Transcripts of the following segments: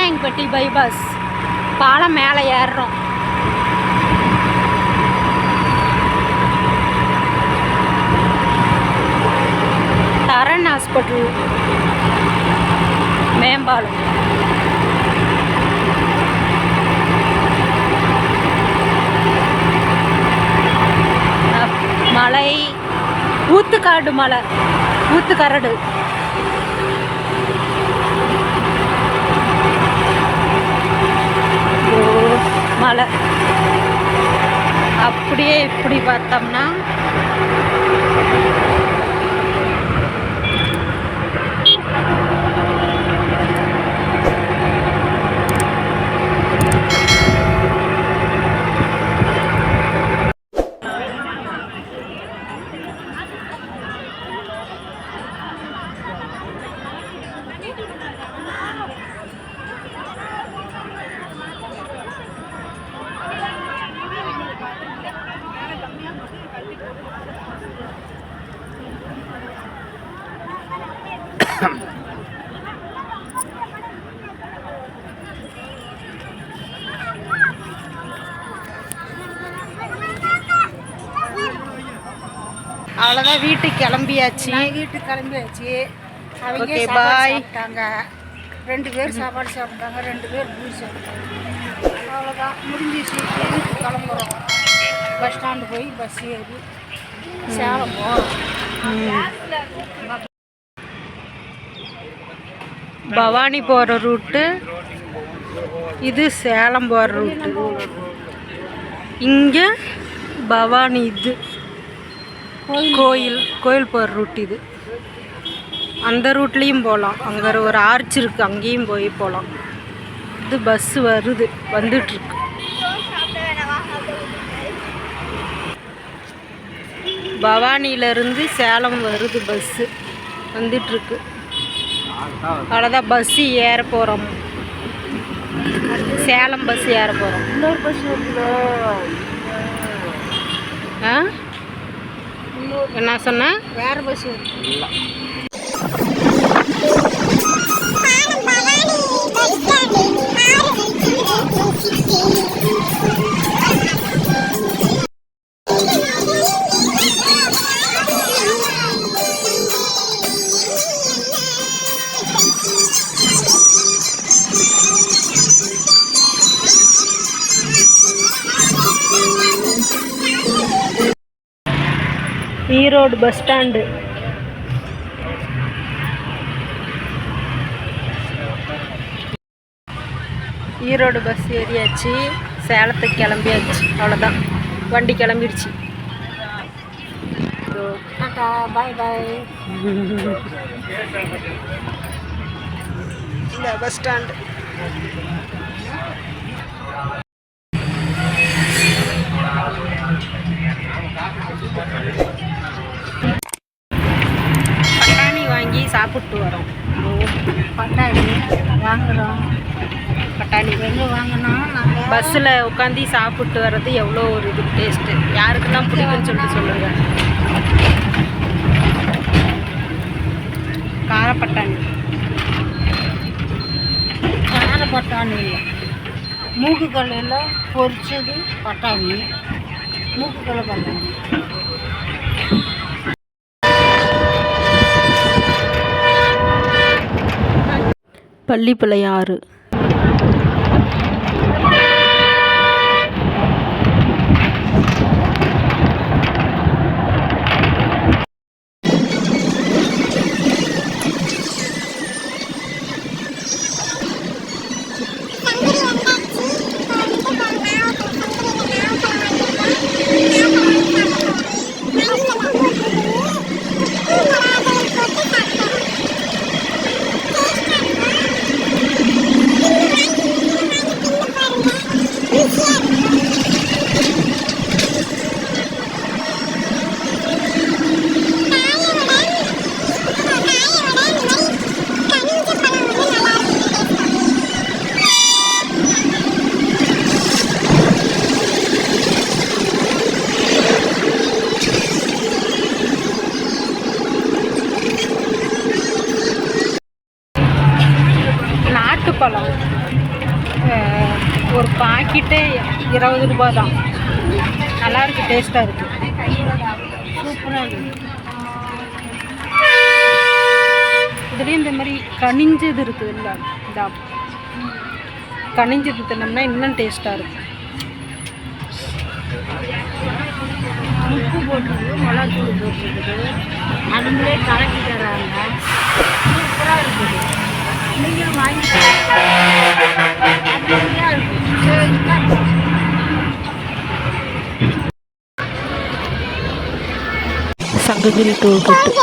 பூனாயம்பட்டி bypass பாலம் மேலே ஏறுறோம். Dharan hospital மேம்பாலம். மலை ஊத்துக்காடு மலை, ஊத்துக்கரடு. மலை அப்படியே இப்படி பார்த்தோம்னா அவ்வளோதான், வீட்டுக்கு கிளம்பியாச்சு. அவங்க சாப்பிட்டாங்க, 2 பேர் சாப்பாடு சாப்பிட்டாங்க, 2 பேர் பூரி சாப்பிட்டாங்க. அவ்வளோதான் முடிஞ்சிச்சு. வீட்டுக்கு கிளம்புறோம். பஸ் ஸ்டாண்டு போய் பஸ் ஏறி சேலம் போகிறோம். பவானி போகிற ரூட்டு இது, சேலம் போகிற ரூட்டு. இங்கே பவானி, இது கோயில் போகிற ரூட். இது அந்த ரூட்லேயும் போகலாம். அங்கே ஒரு ஆர்ச் இருக்குது, அங்கேயும் போகலாம். இது பஸ்ஸு வருது, வந்துட்டுருக்கு. பவானியிலேருந்து சேலம் வருது பஸ்ஸு, வந்துட்டுருக்கு. அவ்வளோதான், பஸ்ஸு ஏற போகிறோம். சேலம் பஸ் ஏற போகிறோம். இன்னொரு பஸ் வருது. என்ன சொன்ன? வேறு பஸ் வருது. Erode bus stand. Erode bus ஏறியாச்சு, சேலத்துக்கு கிளம்பியாச்சு. அவ்வளோதான், வண்டி கிளம்பிடுச்சு. பாய் பாய். இந்த பஸ் ஸ்டாண்டு. பட்டாணி வாங்கி சாப்பிட்டு வரோம். பட்டாணி வாங்குகிறோம். பட்டாணி எங்கே வாங்கினோம்? நாங்கள் பஸ்ஸில் உட்காந்து சாப்பிட்டு வர்றது எவ்வளோ ஒரு இது டேஸ்ட்டு. யாருக்கெல்லாம் பிடிக்குன்னு சொல்லிட்டு சொல்லுங்கள். காரப்பட்டாணி. காரப்பட்டாணி இல்லை, மூக்குக்கல்லில் பொரிச்சது பட்டாணி. மூக்குக்கல்லை பட்டாணி. பள்ளிப்பாளையம் ஆறு. பழம் ஒரு பாக்கெட்டே 20 ரூபா தான். நல்லாயிருக்கு, டேஸ்ட்டாக இருக்குது, சூப்பராக இருக்குது. இதுலேயும் இந்த மாதிரி கனிஞ்சது இருக்குது இல்லை, இதான் கனிஞ்சது தின்னோம்னா இன்னும் டேஸ்ட்டாக இருக்கும். உப்பு போட்டுருக்கு, மிளகாத்தூள் போட்டுருக்குது, அதுங்களே கலக்கி தராங்க, சூப்பராக இருக்குது. நீங்களும் வாங்கி சங்ககிரி டோல்கேட்டு.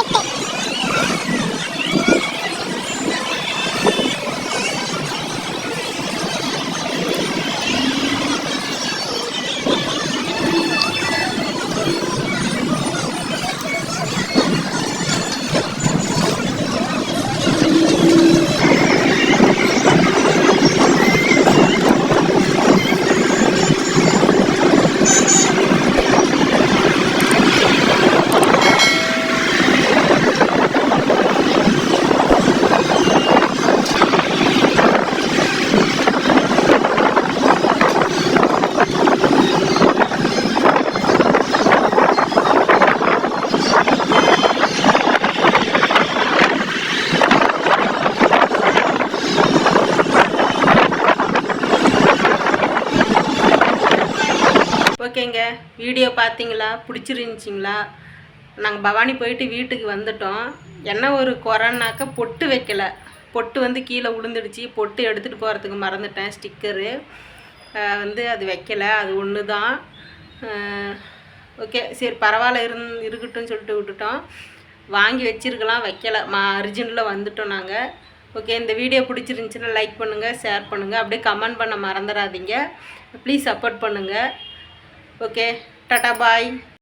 ஓகேங்க, வீடியோ பார்த்தீங்களா? பிடிச்சிருந்துச்சிங்களா? நாங்கள் பவானி போயிட்டு வீட்டுக்கு வந்துட்டோம். என்ன ஒரு குறைனாக்கா பொட்டு வைக்கலை, பொட்டு வந்து கீழே விழுந்துடுச்சு, பொட்டு எடுத்துகிட்டு போகிறதுக்கு மறந்துட்டேன். ஸ்டிக்கரு வந்து அது வைக்கலை, அது ஒன்று தான். ஓகே சரி பரவாயில்ல, இருக்கட்டும்னு சொல்லிட்டு விட்டுட்டோம். வாங்கி வச்சுருக்கலாம், வைக்கலை, அர்ஜென்ட்டில் வந்துட்டோம் நாங்கள். ஓகே, இந்த வீடியோ பிடிச்சிருந்துச்சின்னா லைக் பண்ணுங்கள், ஷேர் பண்ணுங்கள், அப்படியே கமெண்ட் பண்ண மறந்துடாதீங்க. ப்ளீஸ் சப்போர்ட் பண்ணுங்கள். ஓகே, டாடா பாய்.